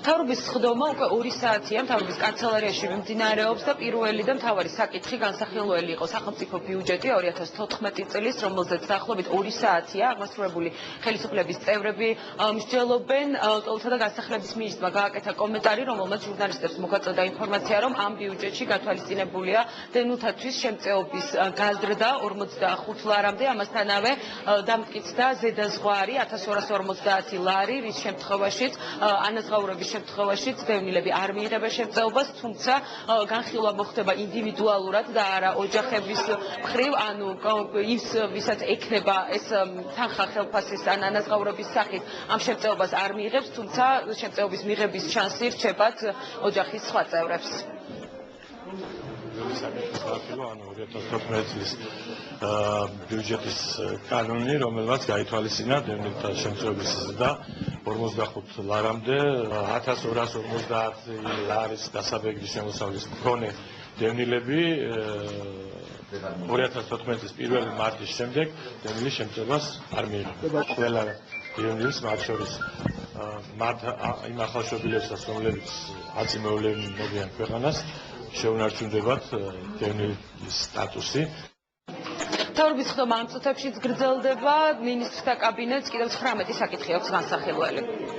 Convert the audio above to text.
მთავრობის სხდომა უკვე 2 საათია მთავრობის კანცელარიაში მიმდინარეობს და პირველი და მთავარი საკითხი განსახილველი იყო სახელმწიფო ბიუჯეტი 2014 წლის, რომელზეც დაახლოებით 2 საათია აღმასრულებელი ხელისუფლების წევრები მსჯელობენ. ტოლთა და განსახლების მინისტრმა გააკეთა კომენტარი, რომელმაც ჟურნალისტებს მოგვაწოდა ინფორმაცია, რომ ამ ბიუჯეტში გათვალისწინებულია დევნილთათვის შემწეობის გაზრდა 45 ლარამდე, ამასთანავე დამტკიცდა ზედაზღვარი 1250 ლარი, რის შემთხვევაშიც ანაზღაურების შემთხვევაშიც დევნილები არ მიიღებენ შემწეობას, თუმცა განხილვა მოხდება ინდივიდუალურად და არა ოჯახების მხრივ, ანუ ის ვისაც ექნება ეს თანხა ხელფასის ან ანაზღაურების სახით ამ შემწეობას არ მიიღებს, თუმცა შემწეობის მიღების შანსი რჩებათ ოჯახის სხვა წევრებს. ანუ 2014 წლის ბიუჯეტის კანონი, რომელმაც გაითვალისწინა დევნილთა შემწეობის ზრდა 45 ლარამდე, 1250 ლარის დასაბეგრის შემოსავლის მქონე დევნილები 2014 წლის 1 მარტის შემდეგ დევნილის შემწეობას არ მიიღებენ. ყველა დევნილს, მათ შორის მათ იმ ახალშობილებსაც, რომლებიც აწინაურებენ ქვეყანას, შეუნარჩუნდებათ დევნილის სტატუსი. მთავრობის სხდომა ამ წუთებშიც გრძელდება, მინისტრთა კაბინეტს კიდევ 19 საკითხი აქვს განსახილველი.